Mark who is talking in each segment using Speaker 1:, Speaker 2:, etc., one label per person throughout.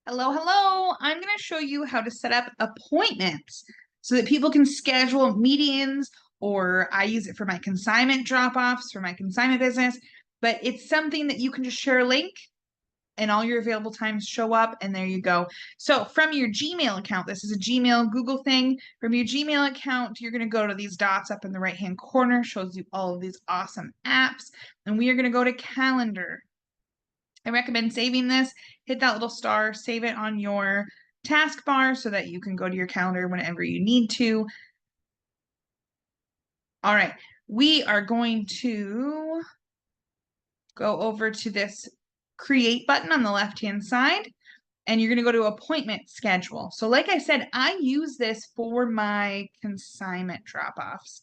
Speaker 1: Hello, hello. I'm going to show you how to set up appointments so that people can schedule meetings, or I use it for my consignment drop-offs for my consignment business, but it's something that you can just share a link and all your available times show up, and there you go. So from your Gmail account, this is a Gmail Google thing. From your Gmail account, you're going to go to these dots up in the right-hand corner, shows you all of these awesome apps, and we are going to go to Calendar. I recommend saving this. Hit that little star, save it on your taskbar so that you can go to your calendar whenever you need to. All right, we are going to go over to this create button on the left-hand side, and you're going to go to appointment schedule. So like I said, I use this for my consignment drop-offs.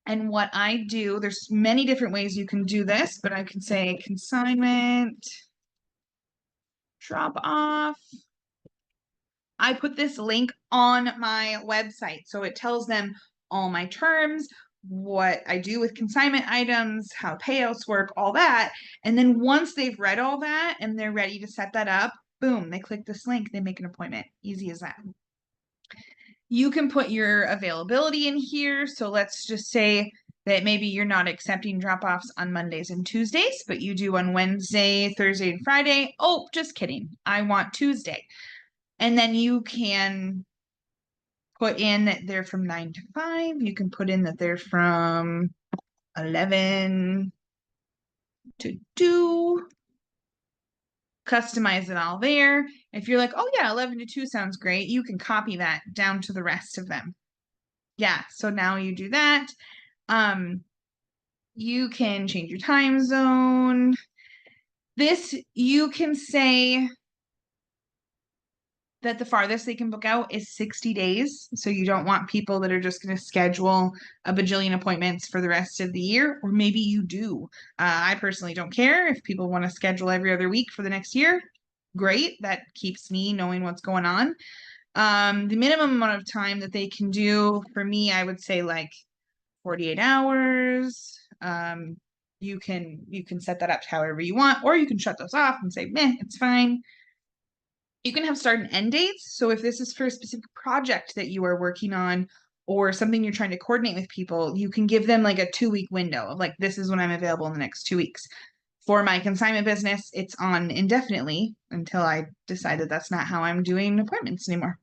Speaker 1: And what I do, there's many different ways you can do this, but I can say consignment drop off. I put this link on my website, so it tells them all my terms, what I do with consignment items, how payouts work, all that. And then once they've read all that and they're ready to set that up, boom, they click this link, they make an appointment. Easy as that. You can put your availability in here. So let's just say that maybe you're not accepting drop-offs on Mondays and Tuesdays, but you do on Wednesday, Thursday, and Friday. Oh, just kidding. I want Tuesday. And then you can put in that they're from 9 to 5. You can put in that they're from 11 to 2. Customize it all there. If you're like, oh yeah, 11 to 2 sounds great, you can copy that down to the rest of them. Yeah, so now you do that. You can change your time zone. This, you can say that the farthest they can book out is 60 days. So you don't want people that are just going to schedule a bajillion appointments for the rest of the year, or maybe you do. I personally don't care if people want to schedule every other week for the next year. Great. That keeps me knowing what's going on. The minimum amount of time that they can do, for me, I would say like 48 hours. You can set that up however you want, or you can shut those off and say, meh, it's fine. You can have start and end dates. So if this is for a specific project that you are working on or something you're trying to coordinate with people, you can give them like a 2-week window of like, this is when I'm available in the next 2 weeks. For my consignment business, it's on indefinitely until I decided that's not how I'm doing appointments anymore.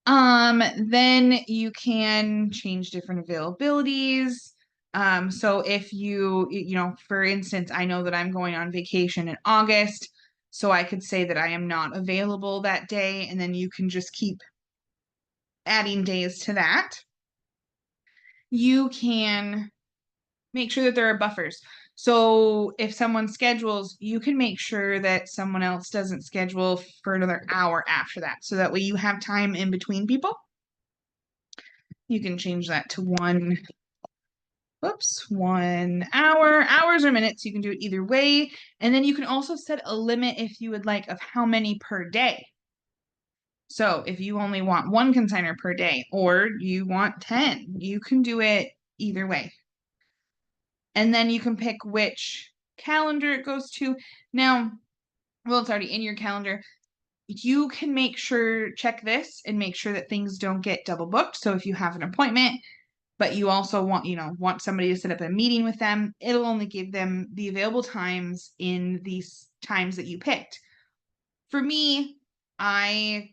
Speaker 1: Then you can change different availabilities. So if you know, for instance, I know that I'm going on vacation in August, so I could say that I am not available that day, and then you can just keep adding days to that. You can make sure that there are buffers. So if someone schedules, you can make sure that someone else doesn't schedule for another hour after that. So that way you have time in between people. You can change that to 1 hour. Hours or minutes, you can do it either way. And then you can also set a limit if you would like of how many per day. So if you only want 1 consignor per day or you want 10, you can do it either way. And then you can pick which calendar it goes to. Now, well, it's already in your calendar. You can make sure, check this and make sure that things don't get double booked. So if you have an appointment, but you also want somebody to set up a meeting with them, it'll only give them the available times in these times that you picked. For me, I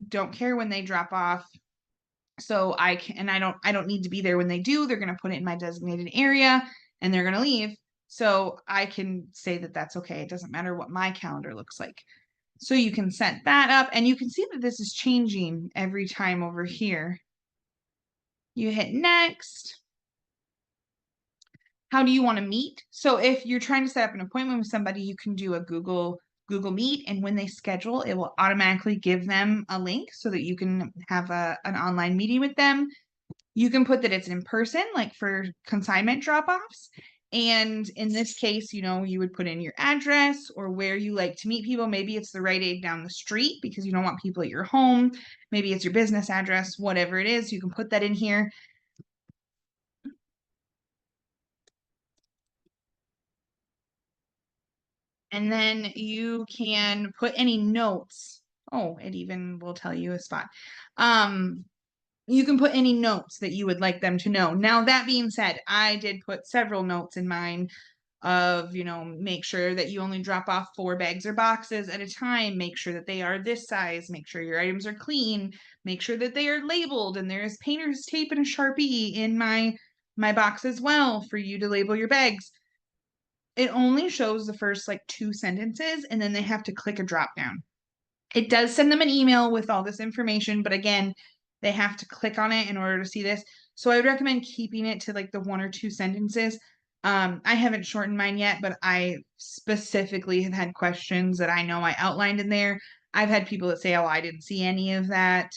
Speaker 1: don't care when they drop off. So I don't need to be there when they do. They're going to put it in my designated area and they're going to leave. So I can say that that's okay. It doesn't matter what my calendar looks like. So you can set that up, and you can see that this is changing every time over here. You hit next. How do you want to meet? So if you're trying to set up an appointment with somebody, you can do a Google Meet, and when they schedule, it will automatically give them a link so that you can have an online meeting with them. You can put that it's in person, like for consignment drop-offs. And in this case, you would put in your address or where you like to meet people. Maybe it's the Rite Aid down the street because you don't want people at your home. Maybe it's your business address, whatever it is, you can put that in here. And then you can put any notes. Oh, it even will tell you a spot. You can put any notes that you would like them to know. Now, that being said, I did put several notes in mine of, make sure that you only drop off 4 bags or boxes at a time. Make sure that they are this size. Make sure your items are clean. Make sure that they are labeled, and there's painter's tape and a Sharpie in my box as well for you to label your bags. It only shows the first like 2 sentences, and then they have to click a drop down. It does send them an email with all this information, but again, they have to click on it in order to see this. So I would recommend keeping it to like the 1 or 2 sentences. I haven't shortened mine yet, but I specifically have had questions that I know I outlined in there. I've had people that say, oh, I didn't see any of that.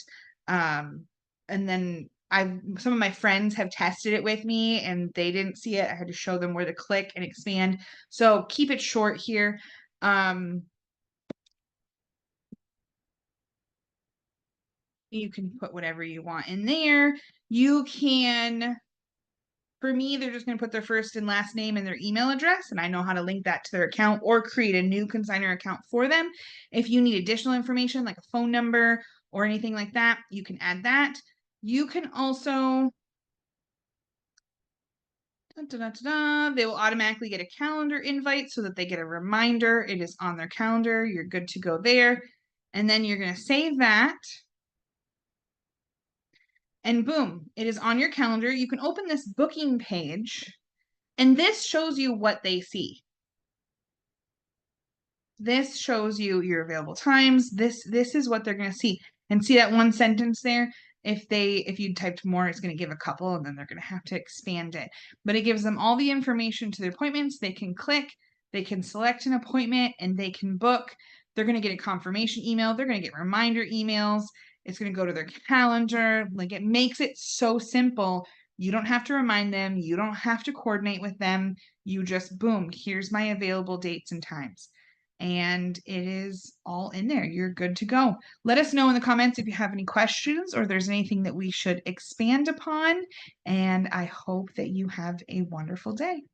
Speaker 1: And then some of my friends have tested it with me and they didn't see it. I had to show them where to click and expand. So keep it short here. You can put whatever you want in there. You can, for me, they're just going to put their first and last name and their email address, and I know how to link that to their account or create a new consignor account for them. If you need additional information like a phone number or anything like that, you can add that. You can also, they will automatically get a calendar invite so that they get a reminder. It is on their calendar. You're good to go there. And then you're going to save that. And boom, it is on your calendar. You can open this booking page, and this shows you what they see. This shows you your available times. This is what they're going to see. And see that one sentence there? If you typed more, it's going to give a couple, and then they're going to have to expand it. But it gives them all the information to their appointments. They can click, they can select an appointment, and they can book. They're going to get a confirmation email. They're going to get reminder emails. It's going to go to their calendar. Like, it makes it so simple. You don't have to remind them. You don't have to coordinate with them. You just, boom, here's my available dates and times. And it is all in there. You're good to go. Let us know in the comments if you have any questions or there's anything that we should expand upon. And I hope that you have a wonderful day.